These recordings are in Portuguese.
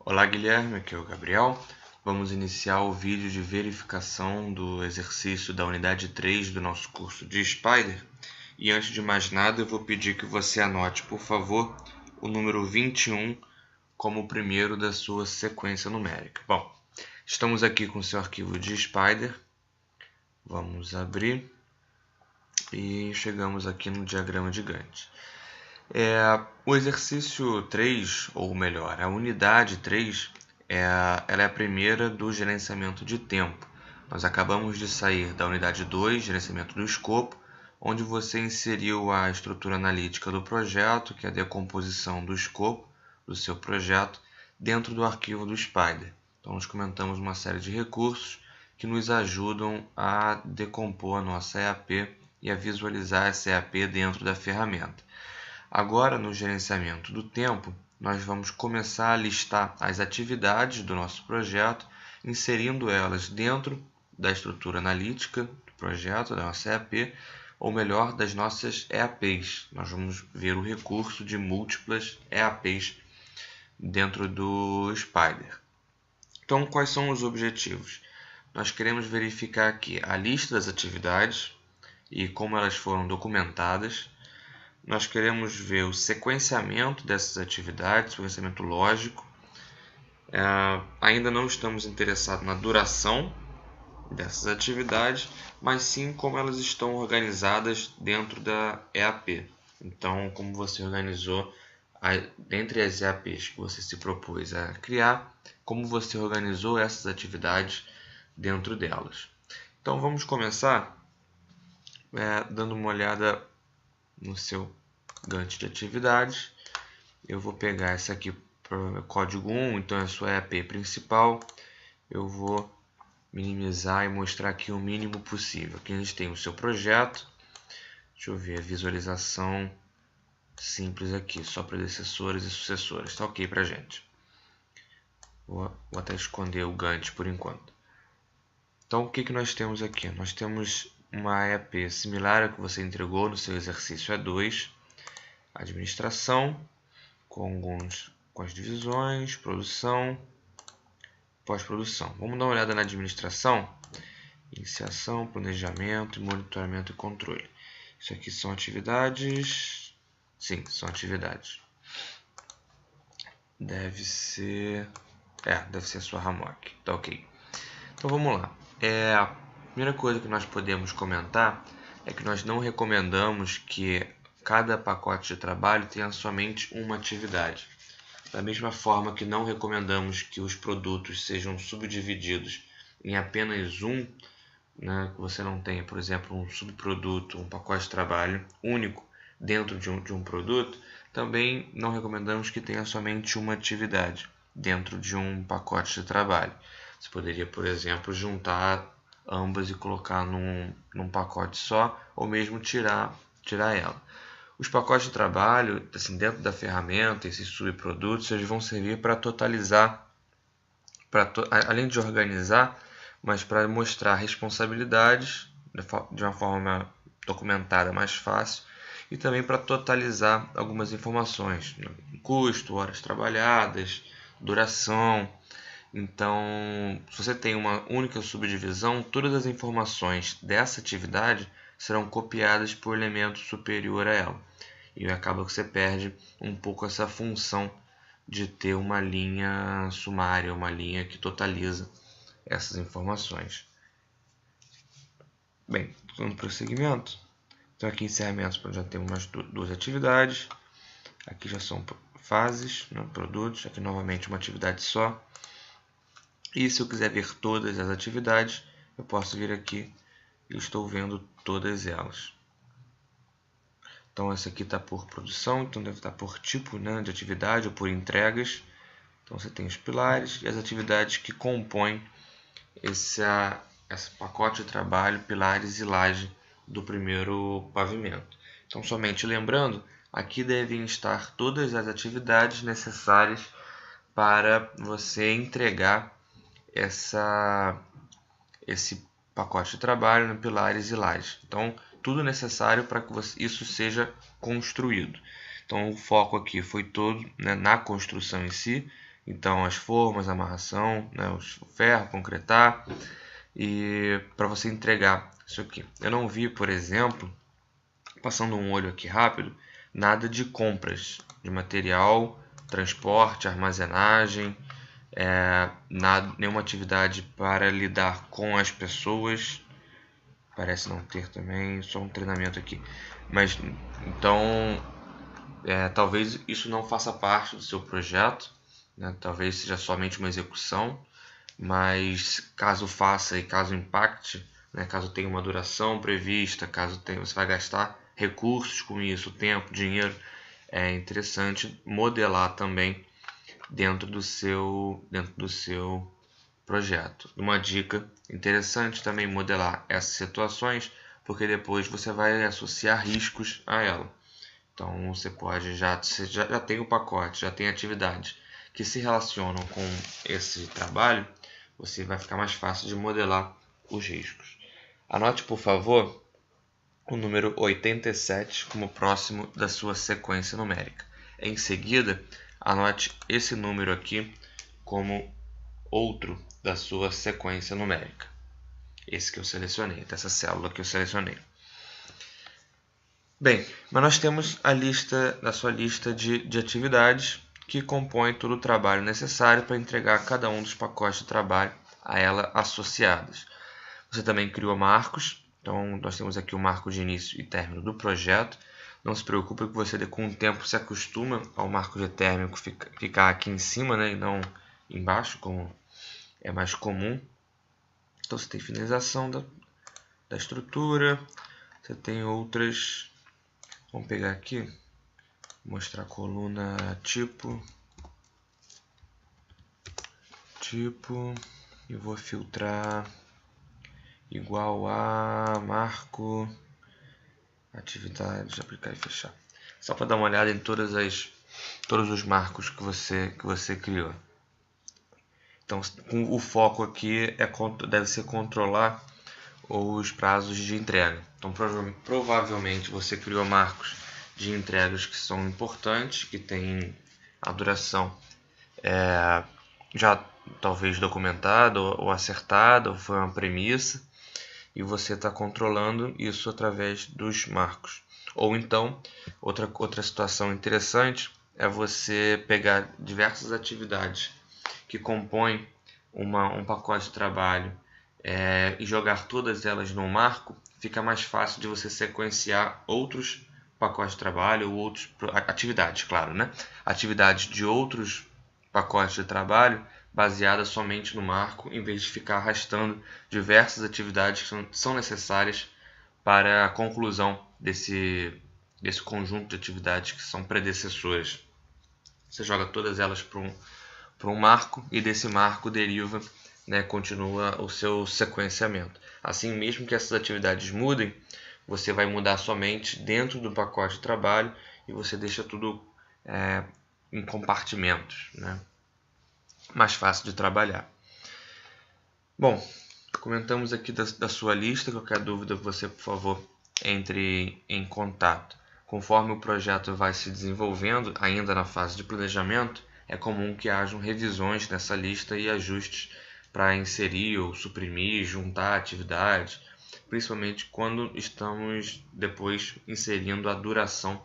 Olá Guilherme, aqui é o Gabriel. Vamos iniciar o vídeo de verificação do exercício da unidade 3 do nosso curso de Spider. E antes de mais nada, eu vou pedir que você anote, por favor, o número 21 como o primeiro da sua sequência numérica. Bom, estamos aqui com o seu arquivo de Spider. Vamos abrir e chegamos aqui no diagrama de Gantt. O exercício 3, ou melhor, a unidade 3, ela é a primeira do gerenciamento de tempo. Nós acabamos de sair da unidade 2, gerenciamento do escopo, onde você inseriu a estrutura analítica do projeto, que é a decomposição do escopo do seu projeto, dentro do arquivo do Spider. Então, nós comentamos uma série de recursos que nos ajudam a decompor a nossa EAP e a visualizar essa EAP dentro da ferramenta. Agora, no gerenciamento do tempo, nós vamos começar a listar as atividades do nosso projeto, inserindo elas dentro da estrutura analítica do projeto, da nossa EAP, ou melhor, das nossas EAPs. Nós vamos ver o recurso de múltiplas EAPs dentro do Spider. Então, quais são os objetivos? Nós queremos verificar aqui a lista das atividades e como elas foram documentadas. Nós queremos ver o sequenciamento dessas atividades, sequenciamento lógico. Ainda não estamos interessados na duração dessas atividades, mas sim como elas estão organizadas dentro da EAP. Então, como você organizou, dentre as EAPs que você se propôs a criar, como você organizou essas atividades dentro delas. Então, vamos começar dando uma olhada no seu Gantt de atividades. Eu vou pegar essa aqui para código 1, então é a sua EAP principal. Eu vou minimizar e mostrar aqui o mínimo possível. Aqui a gente tem o seu projeto. Deixa eu ver a visualização simples aqui, só predecessores e sucessores. Está ok para a gente. Vou até esconder o Gantt por enquanto. Então, o que nós temos aqui? Nós temos uma EAP similar à que você entregou no seu exercício E2, administração, com as divisões, produção, pós-produção. Vamos dar uma olhada na administração, iniciação, planejamento, monitoramento e controle. Isso aqui são atividades? Sim, são atividades. Deve ser a sua Ramok. Tá ok. Então vamos lá. A primeira coisa que nós podemos comentar é que nós não recomendamos que cada pacote de trabalho tenha somente uma atividade. Da mesma forma que não recomendamos que os produtos sejam subdivididos em apenas um, que você não tenha, por exemplo, um subproduto, um pacote de trabalho único dentro de um produto, também não recomendamos que tenha somente uma atividade dentro de um pacote de trabalho. Você poderia, por exemplo, juntar ambas e colocar num pacote só, ou mesmo tirar ela. Os pacotes de trabalho, assim, dentro da ferramenta, esses subprodutos, eles vão servir para totalizar, além de organizar, mas para mostrar responsabilidades de uma forma documentada mais fácil e também para totalizar algumas informações, custo, horas trabalhadas, duração. Então, se você tem uma única subdivisão, todas as informações dessa atividade serão copiadas por elemento superior a ela. E acaba que você perde um pouco essa função de ter uma linha sumária, uma linha que totaliza essas informações. Bem, dando prosseguimento. Então aqui encerramento, já temos umas duas atividades. Aqui já são fases, produtos. Aqui novamente uma atividade só. E se eu quiser ver todas as atividades, eu posso vir aqui e estou vendo todas elas. Então essa aqui está por produção, então deve estar por tipo de atividade ou por entregas. Então você tem os pilares e as atividades que compõem esse pacote de trabalho, pilares e laje do primeiro pavimento. Então, somente lembrando, aqui devem estar todas as atividades necessárias para você entregar esse pacote de trabalho no pilares e lajes. Então, tudo necessário para que isso seja construído. Então, o foco aqui foi todo na construção em si, Então as formas, a amarração, né, o ferro, concretar, e para você entregar isso aqui. Eu não vi, por exemplo, passando um olho aqui rápido, nada de compras de material, transporte, armazenagem, nenhuma atividade para lidar com as pessoas. Parece não ter também, só um treinamento aqui. Mas então, talvez isso não faça parte do seu projeto, né? Talvez seja somente uma execução, mas caso faça e caso impacte, né? Caso tenha uma duração prevista, caso tenha, você vai gastar recursos com isso, tempo, dinheiro, é interessante modelar também dentro do seu projeto. Uma dica interessante também modelar essas situações, porque depois você vai associar riscos a ela. Então você pode já tem o pacote, já tem atividades que se relacionam com esse trabalho, você vai ficar mais fácil de modelar os riscos. Anote, por favor, o número 87 como próximo da sua sequência numérica. Em seguida, anote esse número aqui como outro da sua sequência numérica. Esse que eu selecionei, dessa célula que eu selecionei. Bem, mas nós temos a lista da sua lista de atividades que compõe todo o trabalho necessário para entregar cada um dos pacotes de trabalho a ela associadas. Você também criou marcos, então nós temos aqui o marco de início e término do projeto. Não se preocupe que você com o tempo se acostuma ao marco de término ficar aqui em cima, né, e não embaixo, como é mais comum. Então você tem finalização da estrutura, você tem outras. Vamos pegar aqui, mostrar a coluna tipo, e vou filtrar igual a marco, atividade, aplicar e fechar. Só para dar uma olhada em todos os marcos que você criou. Então, o foco aqui deve ser controlar os prazos de entrega. Então, provavelmente você criou marcos de entregas que são importantes, que têm a duração já talvez documentada ou acertada, ou foi uma premissa, e você está controlando isso através dos marcos. Ou então, outra situação interessante é você pegar diversas atividades que compõem um pacote de trabalho e jogar todas elas no marco, fica mais fácil de você sequenciar outros pacotes de trabalho ou outras atividades, claro, né? Atividades de outros pacotes de trabalho baseadas somente no marco, em vez de ficar arrastando diversas atividades que são necessárias para a conclusão desse conjunto de atividades que são predecessoras. Você joga todas elas para um marco e desse marco deriva, né, continua o seu sequenciamento. Assim, mesmo que essas atividades mudem, você vai mudar somente dentro do pacote de trabalho e você deixa tudo em compartimentos, né? Mais fácil de trabalhar. Bom, comentamos aqui da sua lista. Qualquer dúvida, você, por favor, entre em contato. Conforme o projeto vai se desenvolvendo, ainda na fase de planejamento, é comum que hajam revisões nessa lista e ajustes para inserir ou suprimir, juntar atividades, principalmente quando estamos depois inserindo a duração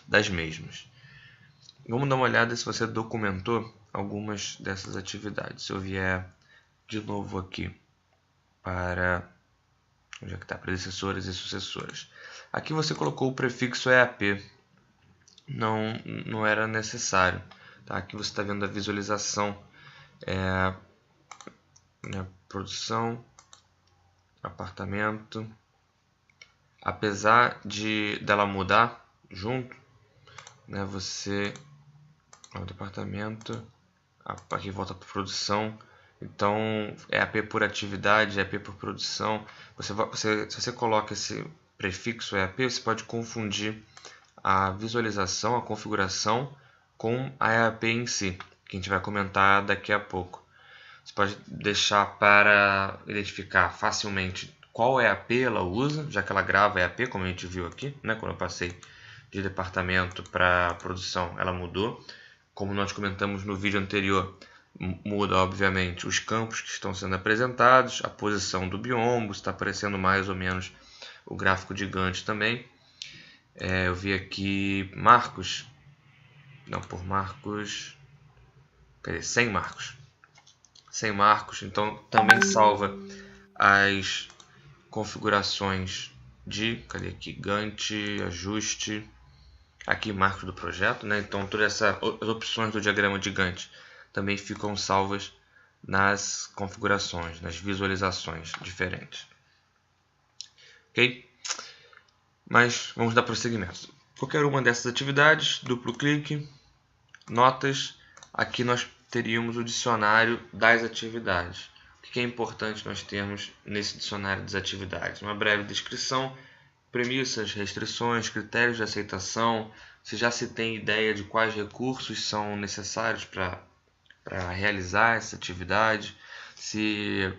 das mesmas. Vamos dar uma olhada se você documentou algumas dessas atividades. Se eu vier de novo aqui para onde é que está? Predecessoras e sucessoras. Aqui você colocou o prefixo EAP. Não era necessário. Tá? Aqui você está vendo a visualização, produção, apartamento. Apesar dela mudar junto, né, você o departamento aqui volta para produção. Então EAP por atividade, EAP por produção. Se você coloca esse prefixo EAP, você pode confundir a visualização, a configuração com a EAP em si, que a gente vai comentar daqui a pouco. Você pode deixar para identificar facilmente qual EAP ela usa, já que ela grava EAP, como a gente viu aqui, né? Quando eu passei de departamento para produção, ela mudou. como nós comentamos no vídeo anterior, muda obviamente os campos que estão sendo apresentados, a posição do biombo, está aparecendo mais ou menos o gráfico de Gantt também. Eu vi aqui Marcos, não, por Marcos, cadê? 100 Marcos. 100 Marcos, então também salva as configurações de, cadê aqui, Gantt, ajuste, aqui marcos do projeto, né? Então todas as opções do diagrama de Gantt também ficam salvas nas configurações, nas visualizações diferentes. Ok? Mas vamos dar prosseguimento. Qualquer uma dessas atividades, duplo clique, notas, aqui nós teríamos o dicionário das atividades. O que é importante nós termos nesse dicionário das atividades? Uma breve descrição, premissas, restrições, critérios de aceitação, se já se tem ideia de quais recursos são necessários para realizar essa atividade, se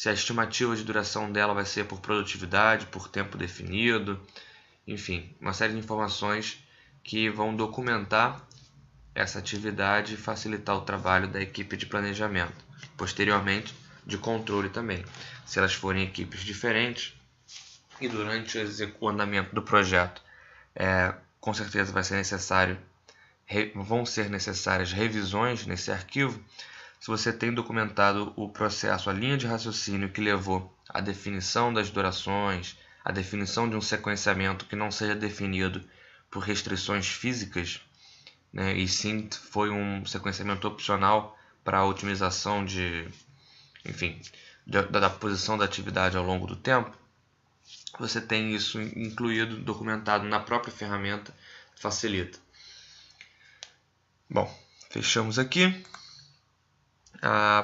a estimativa de duração dela vai ser por produtividade, por tempo definido, enfim, uma série de informações que vão documentar essa atividade e facilitar o trabalho da equipe de planejamento, posteriormente de controle também. Se elas forem equipes diferentes e durante o andamento do projeto, com certeza vão ser necessárias revisões nesse arquivo. Se você tem documentado o processo, a linha de raciocínio que levou à definição das durações, a definição de um sequenciamento que não seja definido por restrições físicas, né, e sim foi um sequenciamento opcional para a otimização da posição da atividade ao longo do tempo, você tem isso incluído, documentado na própria ferramenta, facilita. Bom, fechamos aqui.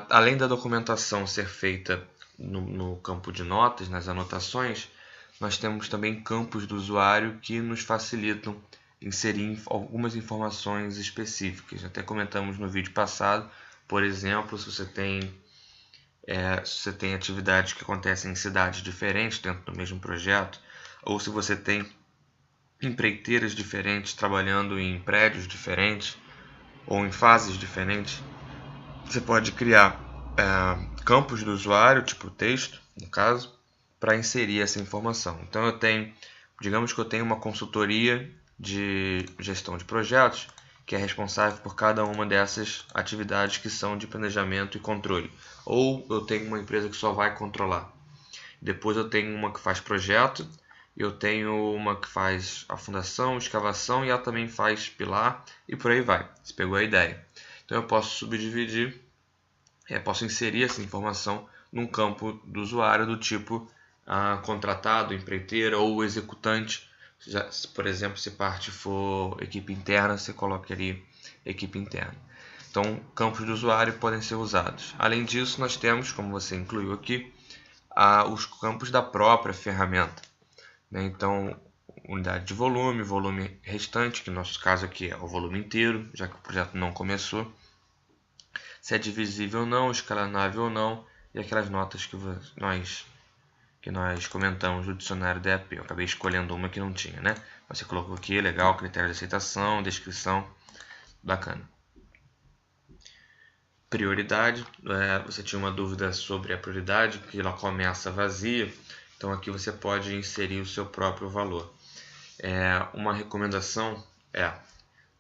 Além da documentação ser feita no campo de notas, nas anotações, nós temos também campos do usuário que nos facilitam inserir algumas informações específicas. Até comentamos no vídeo passado, por exemplo, se você tem atividades que acontecem em cidades diferentes dentro do mesmo projeto, ou se você tem empreiteiras diferentes trabalhando em prédios diferentes ou em fases diferentes, você pode criar campos do usuário, tipo texto, no caso, para inserir essa informação. Então digamos que eu tenho uma consultoria de gestão de projetos que é responsável por cada uma dessas atividades que são de planejamento e controle. Ou eu tenho uma empresa que só vai controlar. Depois eu tenho uma que faz projeto, eu tenho uma que faz a fundação, escavação e ela também faz pilar e por aí vai. Você pegou a ideia. Então eu posso subdividir, posso inserir essa informação num campo do usuário do tipo contratado, empreiteira ou executante. Por exemplo, se parte for equipe interna, você colocaria equipe interna. Então, campos do usuário podem ser usados. Além disso, nós temos, como você incluiu aqui, os campos da própria ferramenta. Então, unidade de volume, volume restante, que no nosso caso aqui é o volume inteiro, já que o projeto não começou. Se é divisível ou não, escalonável ou não, e aquelas notas que nós comentamos do dicionário DAP. Eu acabei escolhendo uma que não tinha, né? Você colocou aqui, legal, critério de aceitação, descrição, bacana. Prioridade, você tinha uma dúvida sobre a prioridade, que ela começa vazia, então aqui você pode inserir o seu próprio valor. Uma recomendação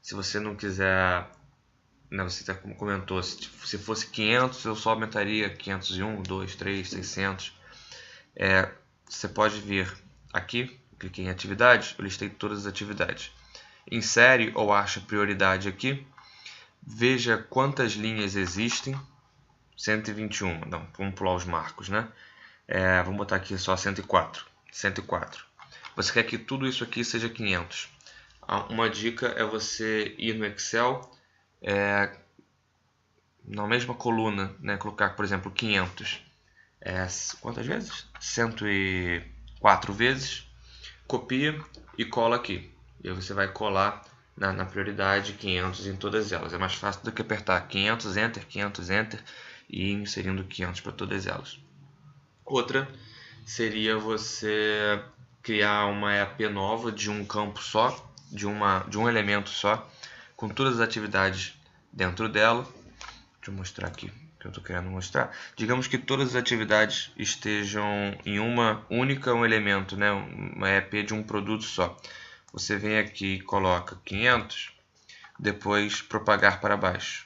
se você não quiser, você como comentou, se fosse 500, eu só aumentaria 501, 2, 3, 600. Você pode vir aqui, cliquei em atividades, eu listei todas as atividades. Insere ou acha prioridade aqui, veja quantas linhas existem, 121, não, vamos pular os marcos, né? Vamos botar aqui só 104. Você quer que tudo isso aqui seja 500. Uma dica é você ir no Excel, na mesma coluna, né, colocar, por exemplo, 500. Quantas vezes? 104 vezes. Copia e cola aqui. E aí você vai colar na prioridade 500 em todas elas. É mais fácil do que apertar 500 Enter, 500 Enter e ir inserindo 500 para todas elas. Outra seria você criar uma EAP nova de um campo só, de um elemento só, com todas as atividades dentro dela. Deixa eu mostrar aqui o que eu estou querendo mostrar. Digamos que todas as atividades estejam em uma única elemento, né? Uma EP de um produto só. Você vem aqui e coloca 500, depois propagar para baixo.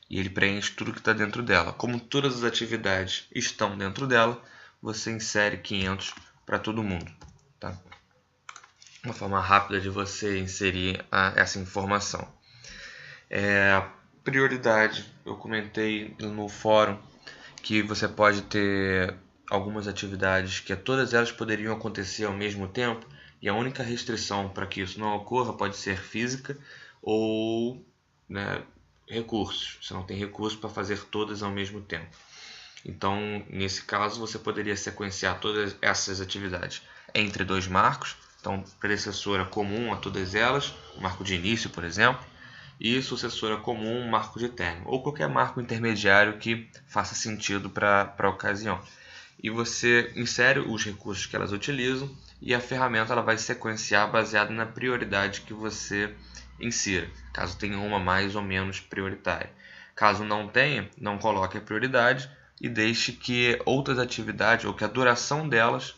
E ele preenche tudo que está dentro dela. Como todas as atividades estão dentro dela, você insere 500 para todo mundo. Tá? Uma forma rápida de você inserir essa informação. Prioridade, eu comentei no fórum que você pode ter algumas atividades que todas elas poderiam acontecer ao mesmo tempo, e a única restrição para que isso não ocorra pode ser física ou, né, recursos. Você não tem recursos para fazer todas ao mesmo tempo. Então, nesse caso, você poderia sequenciar todas essas atividades entre dois marcos. Então, predecessora comum a todas elas, o marco de início, por exemplo, e sucessora comum, um marco de término, ou qualquer marco intermediário que faça sentido para a ocasião. E você insere os recursos que elas utilizam e a ferramenta ela vai sequenciar baseado na prioridade que você insira, caso tenha uma mais ou menos prioritária. Caso não tenha, não coloque a prioridade e deixe que outras atividades ou que a duração delas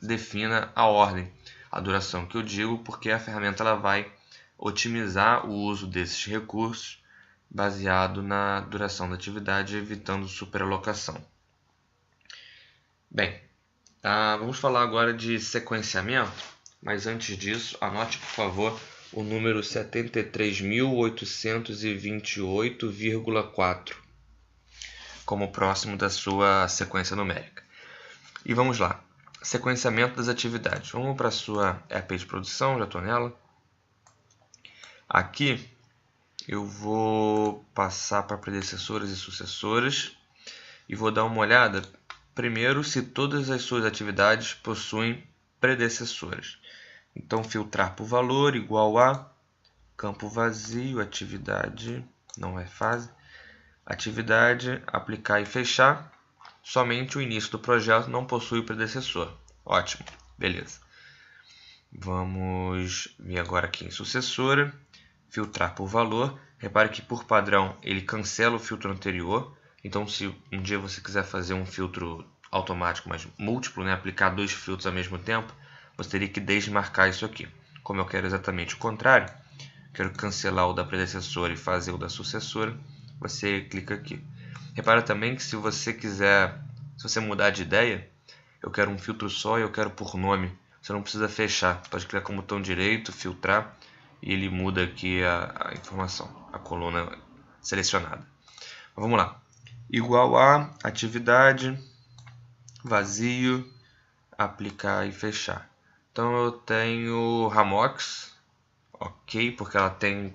defina a ordem. A duração que eu digo porque a ferramenta ela vai otimizar o uso desses recursos baseado na duração da atividade, evitando superalocação. Bem, vamos falar agora de sequenciamento, mas antes disso, anote por favor o número 73.828,4 como próximo da sua sequência numérica. E vamos lá, sequenciamento das atividades. Vamos para a sua EP de produção, já estou nela. Aqui eu vou passar para predecessoras e sucessoras e vou dar uma olhada primeiro se todas as suas atividades possuem predecessoras. Então, filtrar por valor igual a campo vazio, atividade, não é fase, atividade, aplicar e fechar. Somente o início do projeto não possui predecessor. Ótimo, beleza. Vamos vir agora aqui em sucessora. Filtrar por valor. Repare que por padrão ele cancela o filtro anterior. Então, se um dia você quiser fazer um filtro automático, mas múltiplo, né, aplicar dois filtros ao mesmo tempo, você teria que desmarcar isso aqui. Como eu quero exatamente o contrário, quero cancelar o da predecessora e fazer o da sucessora, você clica aqui. Repara também que se você quiser, se você mudar de ideia, eu quero um filtro só e eu quero por nome, você não precisa fechar, pode clicar como botão direito, filtrar, e ele muda aqui a informação, a coluna selecionada. Mas vamos lá. Igual a atividade, vazio, aplicar e fechar. Então eu tenho Ramox, ok, porque ela tem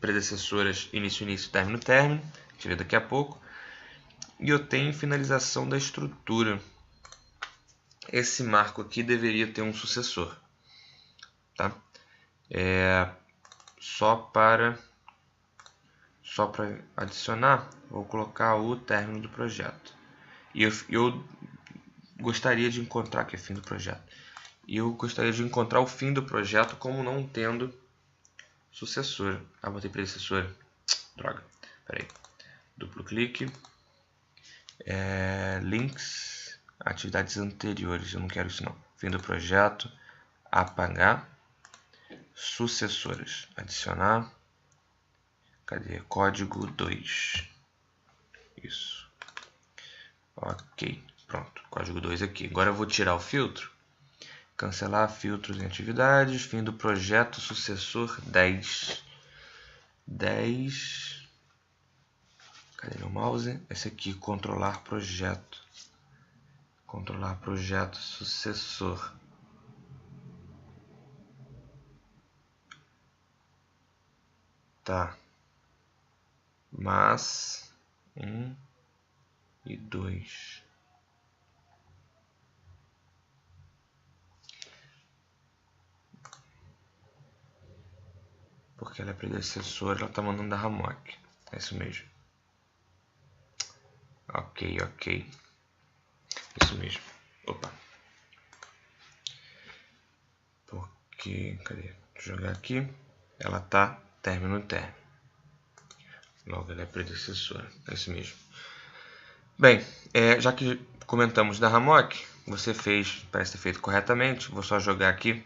predecessoras início, início, término, término, a gente vê daqui a pouco. E eu tenho finalização da estrutura. Esse marco aqui deveria ter um sucessor, tá? Só para adicionar, vou colocar o término do projeto. E eu gostaria de encontrar, que é fim do projeto. E eu gostaria de encontrar o fim do projeto como não tendo sucessor. Botei predecessor. Droga. Peraí. Duplo clique. Links. Atividades anteriores. Eu não quero isso não. Fim do projeto. Apagar. Sucessores. Adicionar. Cadê? Código 2. Isso. Ok. Pronto. Código 2 aqui. Agora eu vou tirar o filtro. Cancelar filtros em atividades. Fim do projeto. Sucessor 10. 10. Cadê meu mouse? Esse aqui. Controlar projeto. Controlar projeto sucessor. Tá. Mas 1 e 2. Porque ela é predecessora, ela tá mandando da Ramoc. É isso mesmo. Ok. Isso mesmo. Opa. Porque, cadê? Vou jogar aqui. ela está término. Logo, ela é predecessora. É isso mesmo. Bem, já que comentamos da Hammock, você fez, parece ter feito corretamente. Vou só jogar aqui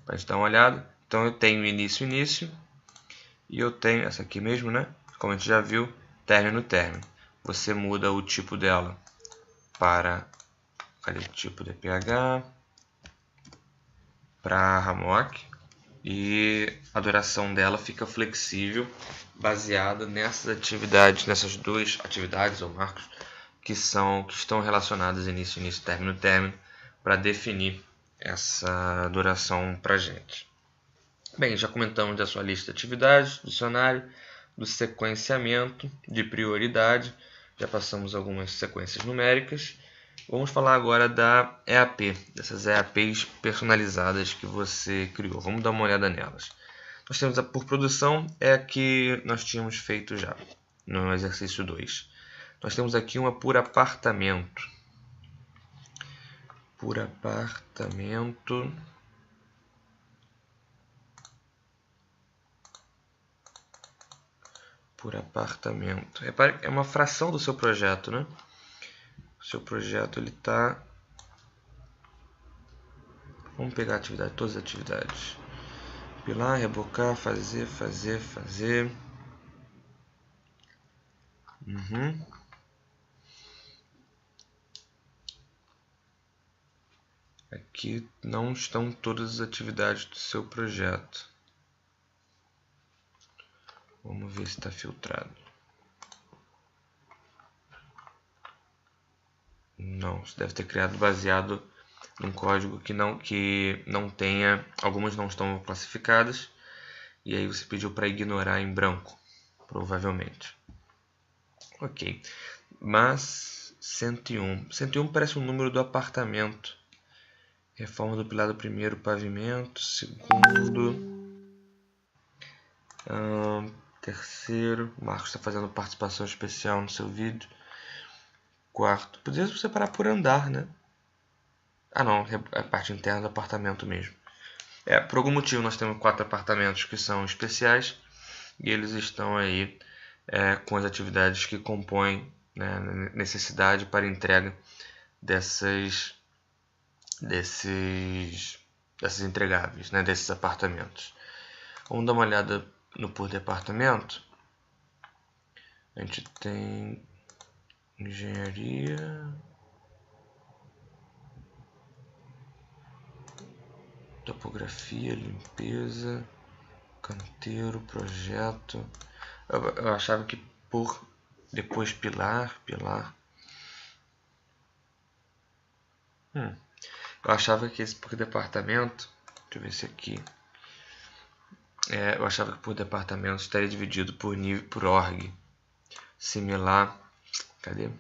para a gente dar uma olhada. Então eu tenho início, e eu tenho essa aqui mesmo, né? Como a gente já viu, término. Você muda o tipo dela para, cadê o tipo DPH, para Hammock, e a duração dela fica flexível, baseada nessas duas atividades ou marcos que estão relacionadas início, término, para definir essa duração para a gente. Bem, já comentamos da sua lista de atividades, do dicionário, do sequenciamento, de prioridade, já passamos algumas sequências numéricas. Vamos falar agora da EAP, dessas EAPs personalizadas que você criou. Vamos dar uma olhada nelas. Nós temos a por produção, é a que nós tínhamos feito já no exercício 2. Nós temos aqui uma por apartamento. Por apartamento. Por apartamento. Repare que é uma fração do seu projeto, né? O seu projeto ele está... Vamos pegar a atividade, todas as atividades. Pilar, rebocar, fazer. Aqui não estão todas as atividades do seu projeto. Vamos ver se está filtrado. Não, você deve ter criado baseado num código que não tenha... Algumas não estão classificadas. E aí você pediu para ignorar em branco, provavelmente. Ok. Mas 101. 101 parece o número do apartamento. Reforma do pilar do primeiro, pavimento. Segundo. Terceiro. O Marcos está fazendo participação especial no seu vídeo. Quarto. Podia separar por andar, né? Ah, não. É a parte interna do apartamento mesmo. Por algum motivo nós temos 4 apartamentos que são especiais. E eles estão aí com as atividades que compõem, né, necessidade para entrega desses entregáveis, né, desses apartamentos. Vamos dar uma olhada no por departamento. A gente tem engenharia, topografia, limpeza, canteiro, projeto. Eu achava que por depois pilar. Eu achava que esse por departamento, deixa eu ver se aqui. Eu achava que por departamento estaria dividido por nível, por org. Similar. Cadê?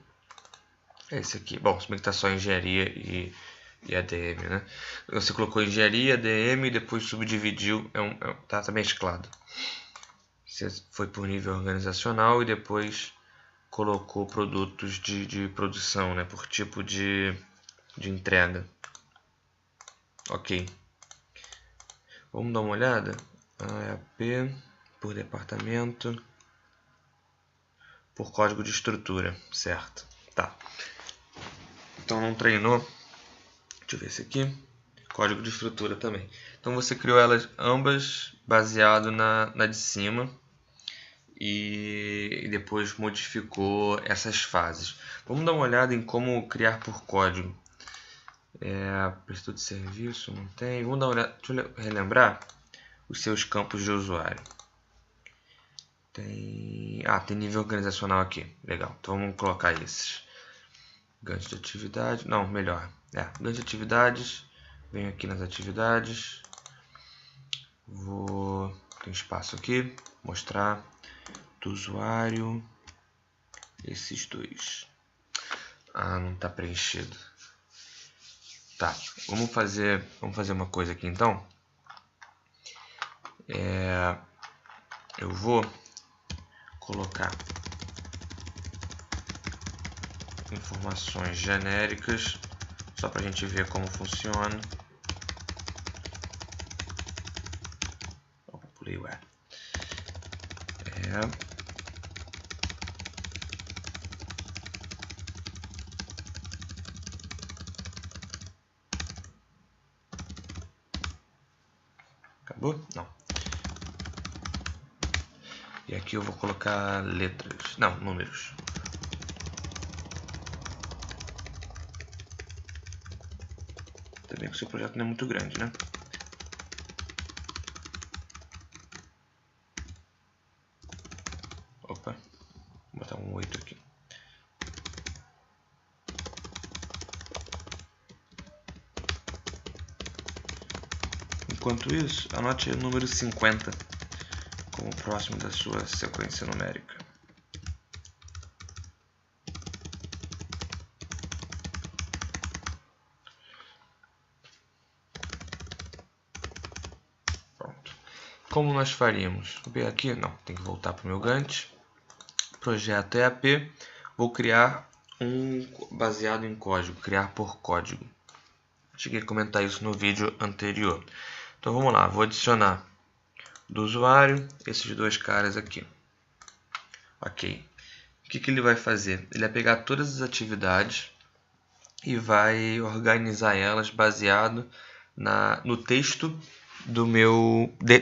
É esse aqui. Bom, se bem que está só engenharia e ADM, né? Você colocou engenharia, ADM e depois subdividiu. Tá mesclado. Você foi por nível organizacional e depois colocou produtos de produção, né? Por tipo de entrega. Ok. Vamos dar uma olhada? AAP por departamento, por código de estrutura, certo? Tá. Então não treinou. Deixa eu ver esse aqui. Código de estrutura também. Então você criou elas ambas baseado na de cima e depois modificou essas fases. Vamos dar uma olhada em como criar por código. Prestador de serviço, não tem. Vamos dar uma olhada. Deixa eu relembrar os seus campos de usuário. Tem nível organizacional aqui. Legal. Então vamos colocar esses. Gancho de atividade. Não, melhor. Gancho de atividades. Venho aqui nas atividades. Tem espaço aqui. Mostrar do usuário. Esses dois. Não está preenchido. Tá. Vamos fazer uma coisa aqui então. Eu vou colocar informações genéricas só para a gente ver como funciona. Pulei o Acabou? Não. E aqui eu vou colocar letras, não, números. Também que o seu projeto não é muito grande, né? Opa, vou botar um 8 aqui. Enquanto isso, anote o número 50 como próximo da sua sequência numérica. Pronto. Como nós faríamos? Vou ver aqui, não, tem que voltar para o meu Gantt. Projeto EAP, vou criar um baseado em código, criar por código. Cheguei a comentar isso no vídeo anterior. Então vamos lá, vou adicionar do usuário esses dois caras aqui. Ok. O que ele vai fazer? Ele vai pegar todas as atividades e vai organizar elas baseado no texto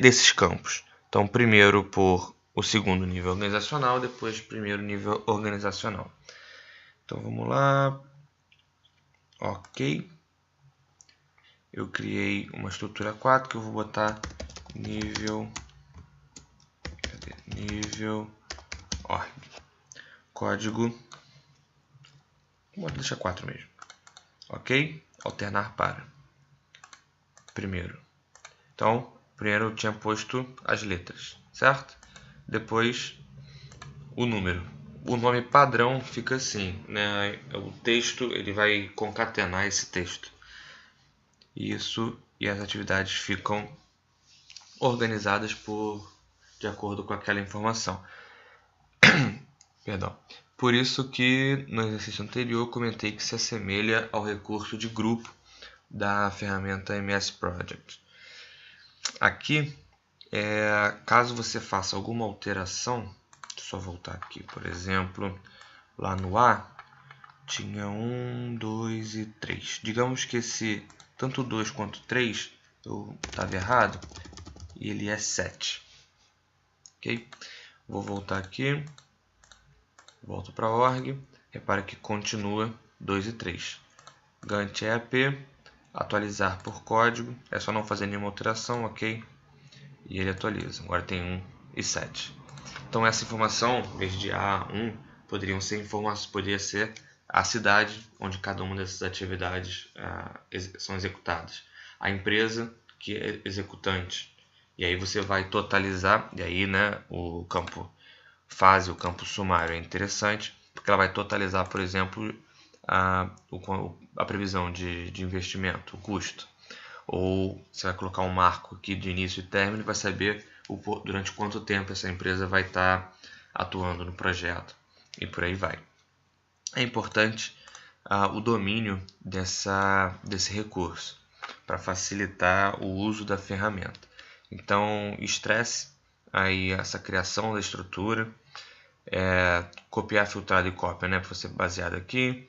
desses campos. Então, primeiro por o segundo nível organizacional, depois primeiro nível organizacional. Então, vamos lá. Ok. Eu criei uma estrutura 4 que eu vou botar nível org. Código. Vou deixar 4 mesmo. Ok? Alternar para. Primeiro. Então, primeiro eu tinha posto as letras, certo? Depois o número. O nome padrão fica assim, né? O texto, ele vai concatenar esse texto. Isso, e as atividades ficam organizadas de acordo com aquela informação. Perdão. Por isso que no exercício anterior eu comentei que se assemelha ao recurso de grupo da ferramenta MS Project. Aqui, caso você faça alguma alteração, deixa eu só voltar aqui, por exemplo, lá no A, tinha 1, 2 e 3. Digamos que tanto 2 quanto 3 eu estava errado e ele é 7. Ok? Vou voltar aqui, volto para a org, repare que continua 2 e 3. Gantt EAP, atualizar por código, é só não fazer nenhuma alteração, ok? E ele atualiza, agora tem 1 e 7. Então essa informação, em vez de A1, poderia ser a cidade onde cada uma dessas atividades são executadas, a empresa que é executante, e aí você vai totalizar, e aí, né, o campo fase, o campo sumário é interessante, porque ela vai totalizar, por exemplo, a previsão de investimento, o custo. Ou você vai colocar um marco aqui de início e término e vai saber durante quanto tempo essa empresa vai estar atuando no projeto. E por aí vai. É importante o domínio desse recurso para facilitar o uso da ferramenta. Então, estresse aí essa criação da estrutura, copiar, filtrado e cópia, né, para ser baseado aqui,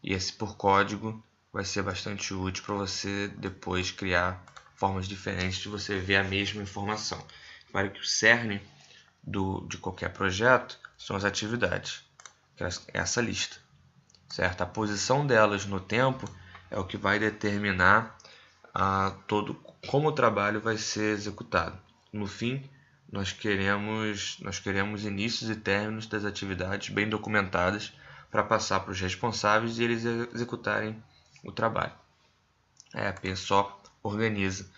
e esse por código vai ser bastante útil para você depois criar formas diferentes de você ver a mesma informação. Para que o cerne de qualquer projeto são as atividades, que é essa lista, certo? A posição delas no tempo é o que vai determinar como o trabalho vai ser executado. No fim, nós queremos inícios e términos das atividades bem documentadas para passar para os responsáveis e eles executarem o trabalho. A EAP só organiza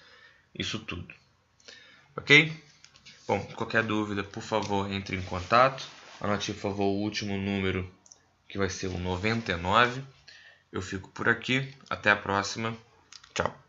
isso tudo. Ok? Bom, qualquer dúvida, por favor, entre em contato. Anote, por favor, o último número, que vai ser o 99. Eu fico por aqui. Até a próxima. Tchau.